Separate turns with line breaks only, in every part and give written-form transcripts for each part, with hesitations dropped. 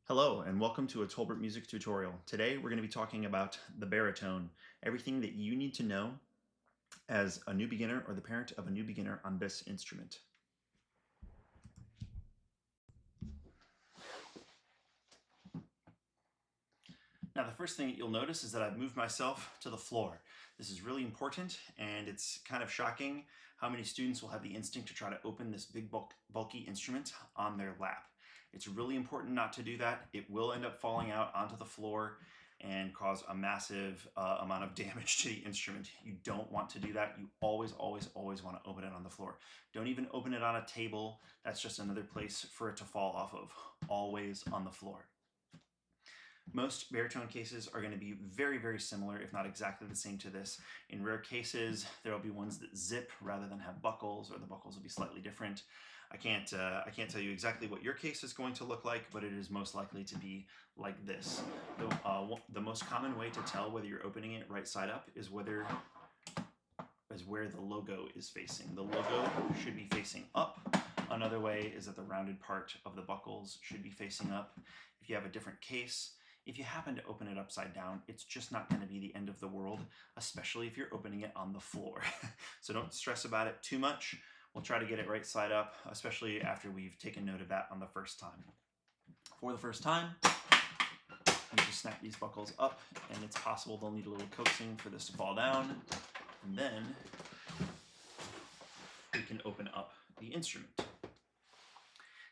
Hello and welcome to a Tolbert music tutorial. Today we're going to be talking about the baritone, everything that you need to know as a new beginner or the parent of a new beginner on this instrument. Now the first thing that you'll notice is that I've moved myself to the floor. This is really important, and it's kind of shocking how many students will have the instinct to try to open this big bulky instrument on their lap. It's really important not to do that. It will end up falling out onto the floor and cause a massive amount of damage to the instrument. You don't want to do that. You always want to open it on the floor. Don't even open it on a table. That's just another place for it to fall off of. Always on the floor. Most baritone cases are going to be very similar, if not exactly the same to this. In rare cases, there will be ones that zip rather than have buckles, or the buckles will be slightly different. I can't tell you exactly what your case is going to look like, but it is most likely to be like this. The most common way to tell whether you're opening it right side up is where the logo is facing. The logo should be facing up. Another way is that the rounded part of the buckles should be facing up. If you have a different case, if you happen to open it upside down, it's just not going to be the end of the world, especially if you're opening it on the floor. So don't stress about it too much. We'll try to get it right side up, especially after we've taken note of that on the first time. For the first time, you just snap these buckles up, and it's possible they'll need a little coaxing for this to fall down. And then we can open up the instrument.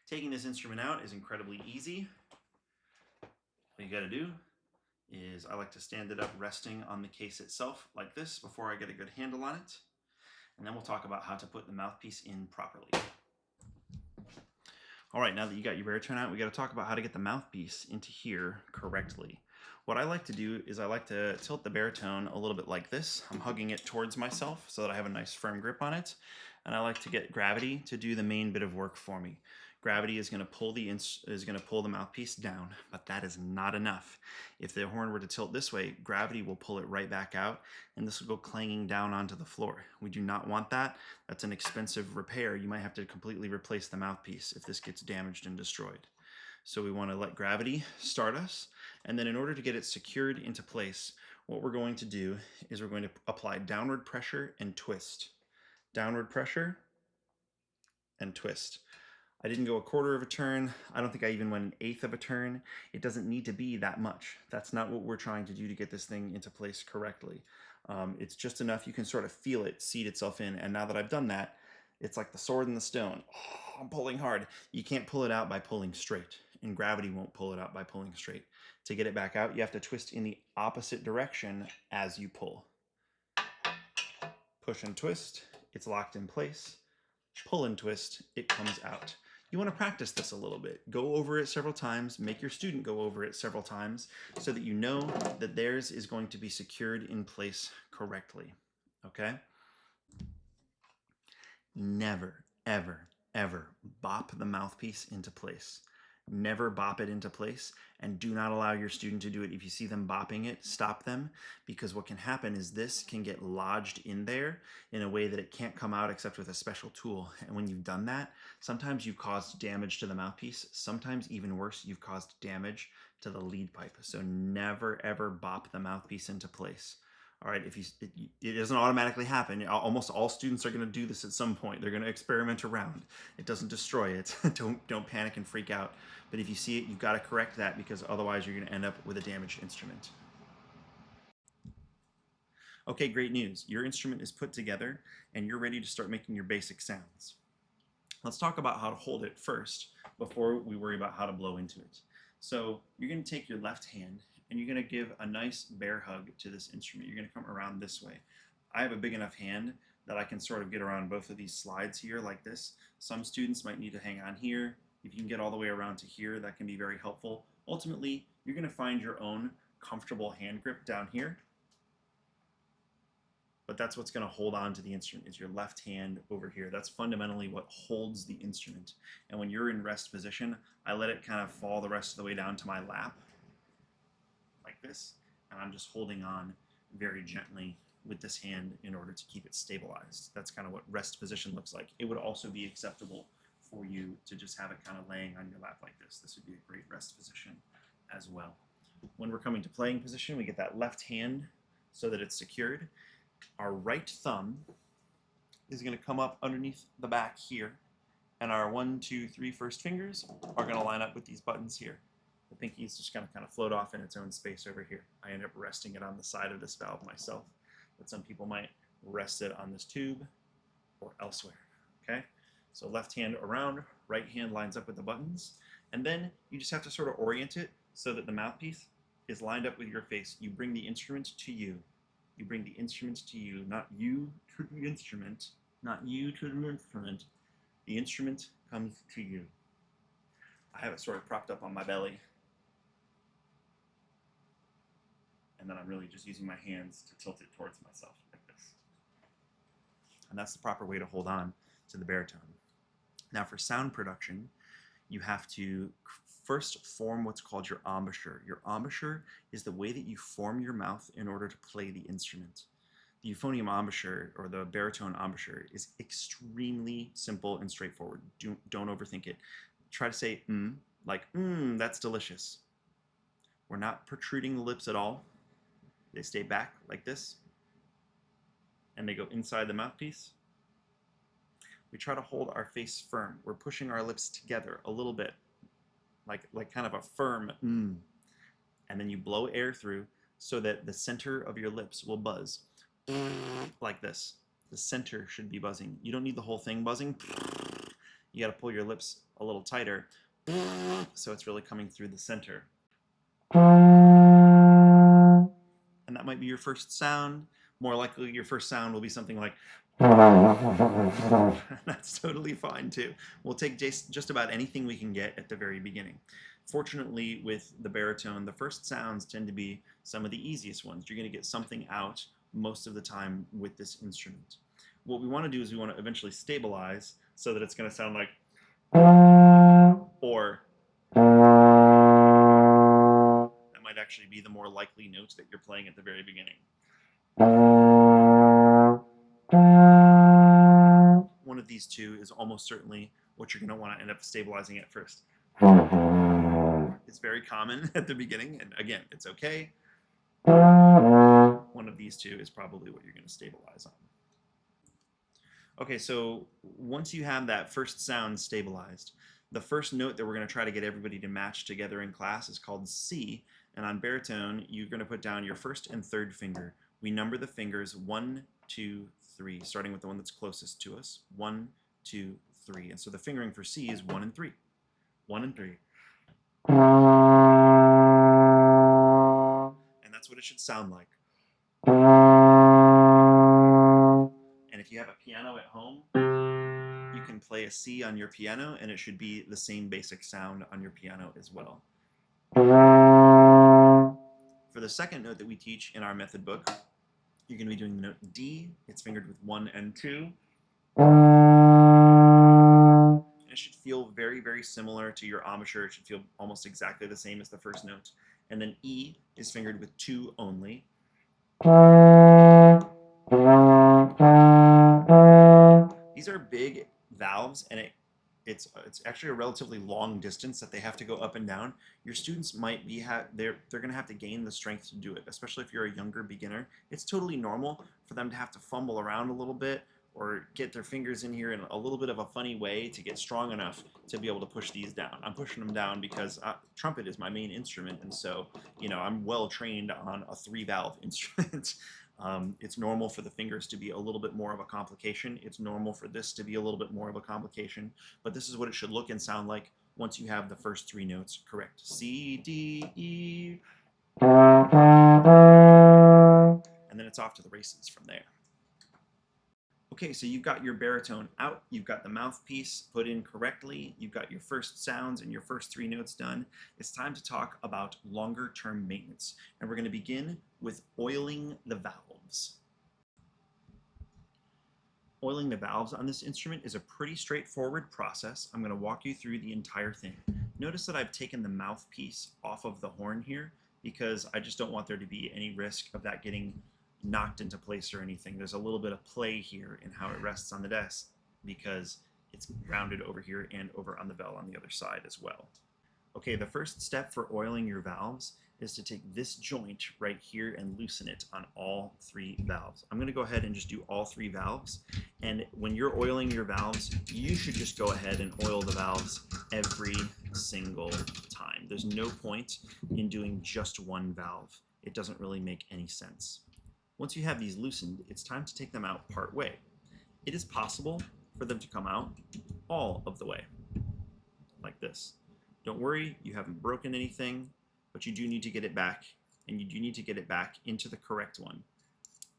Taking this instrument out is incredibly easy. All you got to do is I like to stand it up resting on the case itself like this before I get a good handle on it. And then we'll talk about how to put the mouthpiece in properly. All right, now that you got your baritone out, we got to talk about how to get the mouthpiece into here correctly. What I like to do is I like to tilt the baritone a little bit like this. I'm hugging it towards myself so that I have a nice firm grip on it. And I like to get gravity to do the main bit of work for me. Gravity is going to pull the mouthpiece down, but that is not enough. If the horn were to tilt this way, gravity will pull it right back out, and this will go clanging down onto the floor. We do not want that. That's an expensive repair. You might have to completely replace the mouthpiece if this gets damaged and destroyed. So we want to let gravity start us, and then in order to get it secured into place, what we're going to do is we're going to apply downward pressure and twist. Downward pressure and twist. I didn't go a quarter of a turn. I don't think I even went an eighth of a turn. It doesn't need to be that much. That's not what we're trying to do to get this thing into place correctly. It's just enough you can sort of feel it seat itself in. And now that I've done that, it's like the sword and the stone. Oh, I'm pulling hard. You can't pull it out by pulling straight, and gravity won't pull it out by pulling straight. To get it back out, you have to twist in the opposite direction as you pull. Push and twist, it's locked in place. Pull and twist, it comes out. You want to practice this a little bit. Go over it several times. Make your student go over it several times so that you know that theirs is going to be secured in place correctly. Okay? Never, ever bop the mouthpiece into place. Never bop it into place, and do not allow your student to do it. If you see them bopping it, stop them, because what can happen is this can get lodged in there in a way that it can't come out except with a special tool. And when you've done that, sometimes you've caused damage to the mouthpiece. Sometimes, even worse, you've caused damage to the lead pipe. So never ever bop the mouthpiece into place. All right, it doesn't automatically happen. Almost all students are going to do this at some point. They're going to experiment around. It doesn't destroy it. Don't panic and freak out. But if you see it, you've got to correct that, because otherwise you're going to end up with a damaged instrument. Okay, great news. Your instrument is put together and you're ready to start making your basic sounds. Let's talk about how to hold it first before we worry about how to blow into it. So you're going to take your left hand and you're going to give a nice bear hug to this instrument. You're going to come around this way. I have a big enough hand that I can sort of get around both of these slides here like this. Some students might need to hang on here. If you can get all the way around to here, that can be very helpful. Ultimately, you're going to find your own comfortable hand grip down here. But that's what's going to hold on to the instrument, is your left hand over here. That's fundamentally what holds the instrument. And when you're in rest position, I let it kind of fall the rest of the way down to my lap, like this, and I'm just holding on very gently with this hand in order to keep it stabilized. That's kind of what rest position looks like. It would also be acceptable for you to just have it kind of laying on your lap like this. This would be a great rest position as well. When we're coming to playing position, we get that left hand so that it's secured. Our right thumb is going to come up underneath the back here, and our 1, 2, 3 first fingers are going to line up with these buttons here. The pinky is just going to kind of float off in its own space over here. I end up resting it on the side of this valve myself, but some people might rest it on this tube or elsewhere. Okay, so left hand around, right hand lines up with the buttons, and then you just have to sort of orient it so that the mouthpiece is lined up with your face. You bring the instrument to you. You bring the instrument to you, not you to the instrument, not you to the instrument. The instrument comes to you. I have it sort of propped up on my belly, and then I'm really just using my hands to tilt it towards myself like this. And that's the proper way to hold on to the baritone. Now for sound production, you have to first form what's called your embouchure. Your embouchure is the way that you form your mouth in order to play the instrument. The euphonium embouchure, or the baritone embouchure, is extremely simple and straightforward. Don't overthink it. Try to say like that's delicious. We're not protruding the lips at all. They stay back like this, and they go inside the mouthpiece. We try to hold our face firm. We're pushing our lips together a little bit, like kind of a firm and then you blow air through so that the center of your lips will buzz like this. The center should be buzzing. You don't need the whole thing buzzing. You got to pull your lips a little tighter so it's really coming through the center. And that might be your first sound. More likely your first sound will be something like that's totally fine too. We'll take just about anything we can get at the very beginning. Fortunately, with the baritone, the first sounds tend to be some of the easiest ones. You're going to get something out most of the time with this instrument. What we want to do is we want to eventually stabilize so that it's going to sound like or that might actually be the more likely notes that you're playing at the very beginning. One of these two is almost certainly what you're going to want to end up stabilizing at first. It's very common at the beginning, and again, it's okay. One of these two is probably what you're going to stabilize on. Okay, so once you have that first sound stabilized, the first note that we're going to try to get everybody to match together in class is called C, and on baritone, you're going to put down your first and third finger. We number the fingers 1, 2, 3, starting with the one that's closest to us. 1, 2, 3. And so the fingering for C is 1 and 3. 1 and 3. And that's what it should sound like. And if you have a piano at home, you can play a C on your piano, and it should be the same basic sound on your piano as well. For the second note that we teach in our method book, you're going to be doing the note D. It's fingered with 1 and 2. It should feel very, very similar to your embouchure. It should feel almost exactly the same as the first note. And then E is fingered with 2 only. These are big valves, and it's actually a relatively long distance that they have to go up and down. Your students might be they're going to have to gain the strength to do it, especially if you're a younger beginner. It's totally normal for them to have to fumble around a little bit or get their fingers in here in a little bit of a funny way to get strong enough to be able to push these down. I'm pushing them down because trumpet is my main instrument, and so I'm well trained on a 3-valve instrument. It's normal for the fingers to be a little bit more of a complication. It's normal for this to be a little bit more of a complication, but this is what it should look and sound like once you have the first 3 notes correct. C, D, E, and then it's off to the races from there. Okay, so you've got your baritone out, you've got the mouthpiece put in correctly, you've got your first sounds and your first 3 notes done. It's time to talk about longer term maintenance, and we're going to begin with oiling the valves. Oiling the valves on this instrument is a pretty straightforward process. I'm going to walk you through the entire thing. Notice that I've taken the mouthpiece off of the horn here because I just don't want there to be any risk of that getting knocked into place or anything. There's a little bit of play here in how it rests on the desk because it's rounded over here and over on the bell on the other side as well. Okay, the first step for oiling your valves is to take this joint right here and loosen it on all 3 valves. I'm going to go ahead and just do all 3 valves. And when you're oiling your valves, you should just go ahead and oil the valves every single time. There's no point in doing just one valve. It doesn't really make any sense. Once you have these loosened, it's time to take them out part way. It is possible for them to come out all of the way, like this. Don't worry, you haven't broken anything, but you do need to get it back, and you do need to get it back into the correct one.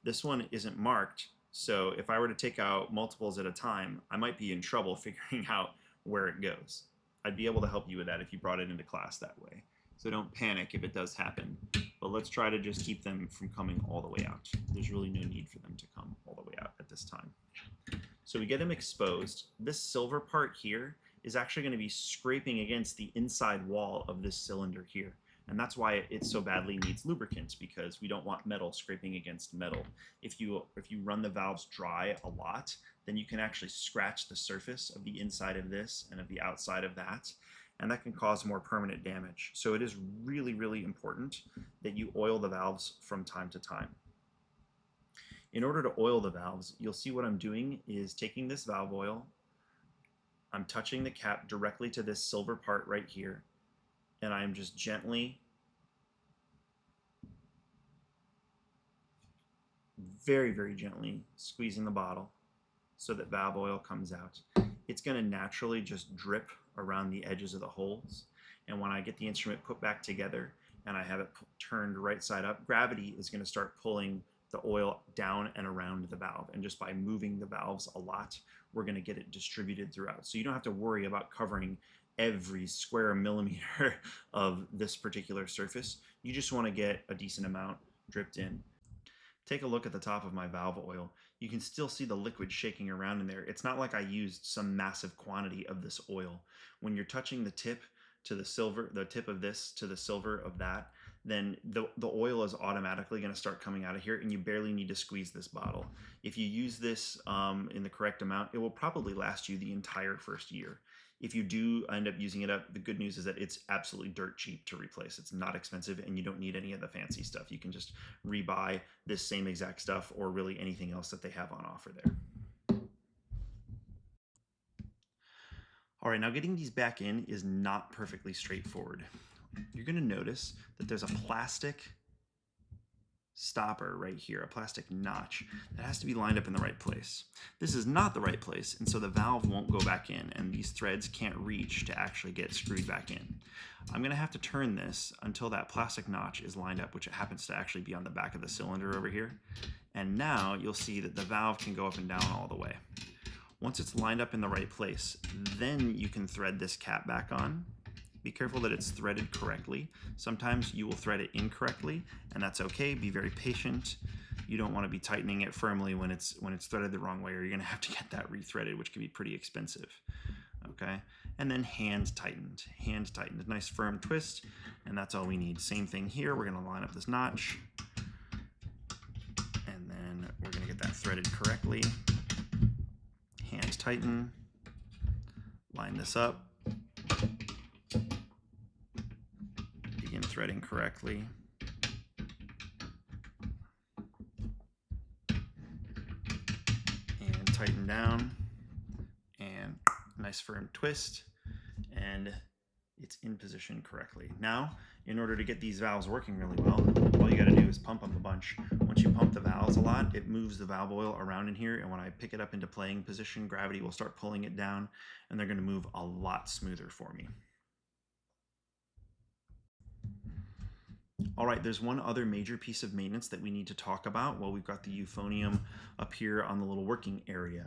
This one isn't marked, so if I were to take out multiples at a time, I might be in trouble figuring out where it goes. I'd be able to help you with that if you brought it into class that way. So don't panic if it does happen, but let's try to just keep them from coming all the way out. There's really no need for them to come all the way out at this time. So we get them exposed. This silver part here is actually going to be scraping against the inside wall of this cylinder here. And that's why it so badly needs lubricant, because we don't want metal scraping against metal. If you run the valves dry a lot, then you can actually scratch the surface of the inside of this and of the outside of that, and that can cause more permanent damage. So it is really, really important that you oil the valves from time to time. In order to oil the valves, you'll see what I'm doing is taking this valve oil, I'm touching the cap directly to this silver part right here, and I'm just gently, very, very gently squeezing the bottle so that valve oil comes out. It's going to naturally just drip around the edges of the holes, and when I get the instrument put back together and I have it turned right side up, gravity is going to start pulling the oil down and around the valve, and just by moving the valves a lot, we're going to get it distributed throughout. So you don't have to worry about covering every square millimeter of this particular surface. You just want to get a decent amount dripped in. Take a look at the top of my valve oil. You can still see the liquid shaking around in there. It's not like I used some massive quantity of this oil. When you're touching the tip to the silver, the tip of this to the silver of that, then the oil is automatically going to start coming out of here, and you barely need to squeeze this bottle. If you use this in the correct amount, it will probably last you the entire first year. If you do end up using it up, the good news is that it's absolutely dirt cheap to replace. It's not expensive, and you don't need any of the fancy stuff. You can just rebuy this same exact stuff, or really anything else that they have on offer there. All right, now getting these back in is not perfectly straightforward. You're going to notice that there's a plastic stopper right here, a plastic notch that has to be lined up in the right place. This is not the right place, and so the valve won't go back in, and these threads can't reach to actually get screwed back in. I'm going to have to turn this until that plastic notch is lined up, which happens to actually be on the back of the cylinder over here. And now you'll see that the valve can go up and down all the way. Once it's lined up in the right place, then you can thread this cap back on. Be careful that it's threaded correctly. Sometimes you will thread it incorrectly, and that's okay. Be very patient. You don't want to be tightening it firmly when it's threaded the wrong way, or you're going to have to get that rethreaded, which can be pretty expensive. Okay, and then hand tightened. Hand tightened. A nice firm twist, and that's all we need. Same thing here. We're going to line up this notch, and then we're going to get that threaded correctly. Hand tighten. Line this up. Begin threading correctly. And tighten down. And nice firm twist. And it's in position correctly. Now, in order to get these valves working really well, all you got to do is pump them a bunch. Once you pump the valves a lot, it moves the valve oil around in here, and when I pick it up into playing position, gravity will start pulling it down, and they're going to move a lot smoother for me. All right, there's one other major piece of maintenance that we need to talk about while we've got the euphonium up here on the little working area.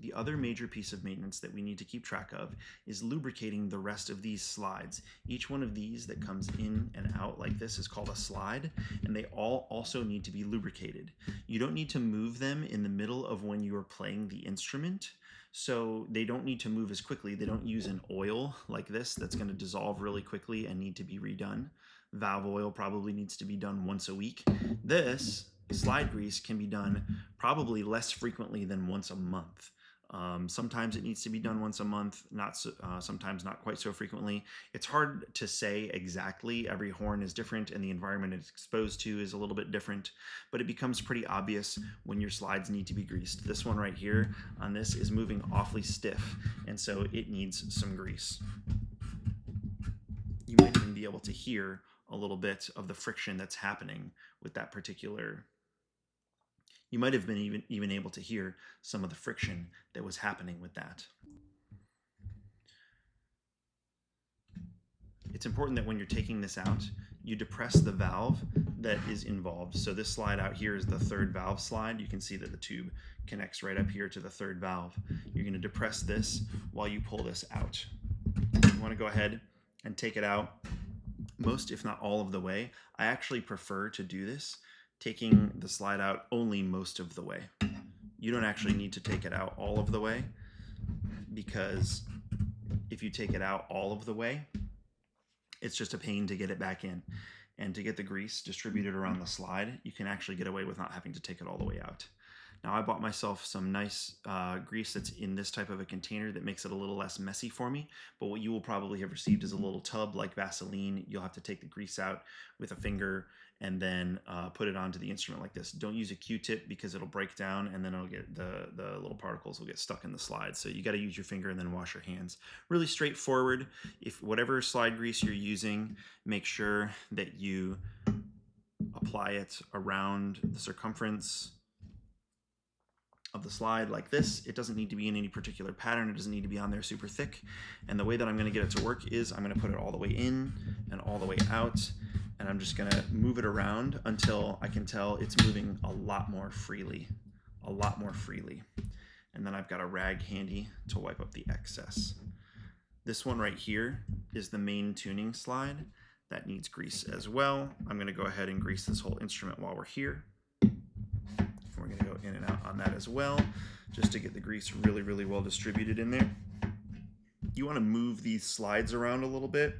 The other major piece of maintenance that we need to keep track of is lubricating the rest of these slides. Each one of these that comes in and out like this is called a slide, and they all also need to be lubricated. You don't need to move them in the middle of when you are playing the instrument, so they don't need to move as quickly. They don't use an oil like this that's going to dissolve really quickly and need to be redone. Valve oil probably needs to be done once a week. This slide grease can be done probably less frequently than once a month. Sometimes it needs to be done once a month, not so, sometimes not quite so frequently. It's hard to say exactly. Every horn is different and the environment it's exposed to is a little bit different, but it becomes pretty obvious when your slides need to be greased. This one right here on this is moving awfully stiff, and so it needs some grease. You might even be able to hear a little bit of the friction that's happening with that particular. You might have been even able to hear some of the friction that was happening with that. It's important that when you're taking this out, you depress the valve that is involved. So this slide out here is the third valve slide. You can see that the tube connects right up here to the third valve. You're going to depress this while you pull this out. You want to go ahead and take it out most, if not all of the way. I actually prefer to do this taking the slide out only most of the way. You don't actually need to take it out all of the way, because if you take it out all of the way, it's just a pain to get it back in. And to get the grease distributed around the slide, you can actually get away with not having to take it all the way out. Now I bought myself some nice grease that's in this type of a container that makes it a little less messy for me, but what you will probably have received is a little tub like Vaseline. You'll have to take the grease out with a finger and then put it onto the instrument like this. Don't use a Q-tip because it'll break down and then it'll get the little particles will get stuck in the slide. So you got to use your finger and then wash your hands. Really straightforward. If whatever slide grease you're using, make sure that you apply it around the circumference of the slide like this. It doesn't need to be in any particular pattern. It doesn't need to be on there super thick. And the way that I'm going to get it to work is I'm going to put it all the way in and all the way out, and I'm just going to move it around until I can tell it's moving a lot more freely, And then I've got a rag handy to wipe up the excess. This one right here is the main tuning slide. That needs grease as well. I'm going to go ahead and grease this whole instrument while we're here. We're going to go in and out on that as well, just to get the grease really, really well distributed in there. You want to move these slides around a little bit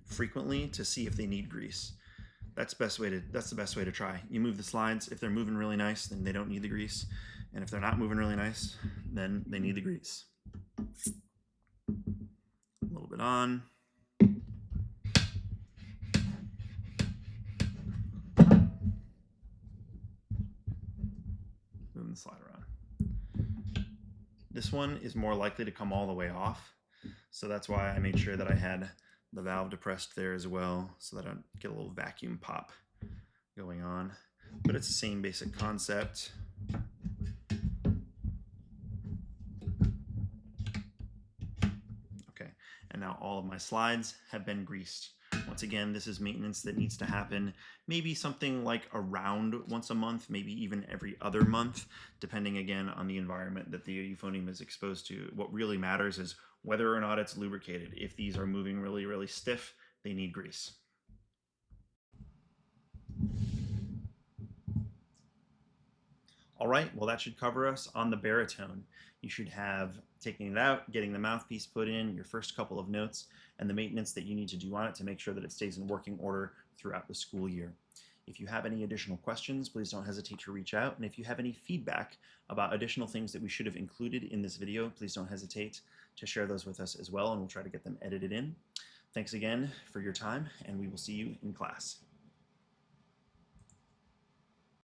frequently to see if they need grease. That's the best way to try. You move the slides. If they're moving really nice, then they don't need the grease. And if they're not moving really nice, then they need the grease. A little bit on. Moving the slide around. This one is more likely to come all the way off, so that's why I made sure that I had the valve depressed there as well, so that I don't get a little vacuum pop going on. But it's the same basic concept. Okay, and now all of my slides have been greased. Once again, this is maintenance that needs to happen maybe something like around once a month, maybe even every other month, depending again on the environment that the euphonium is exposed to. What really matters is whether or not it's lubricated. If these are moving really, really stiff, they need grease. All right, well, that should cover us on the baritone. You should have taking it out, getting the mouthpiece put in, your first couple of notes, and the maintenance that you need to do on it to make sure that it stays in working order throughout the school year. If you have any additional questions, please don't hesitate to reach out. And if you have any feedback about additional things that we should have included in this video, please don't hesitate to share those with us as well, and we'll try to get them edited in. Thanks again for your time, and we will see you in class.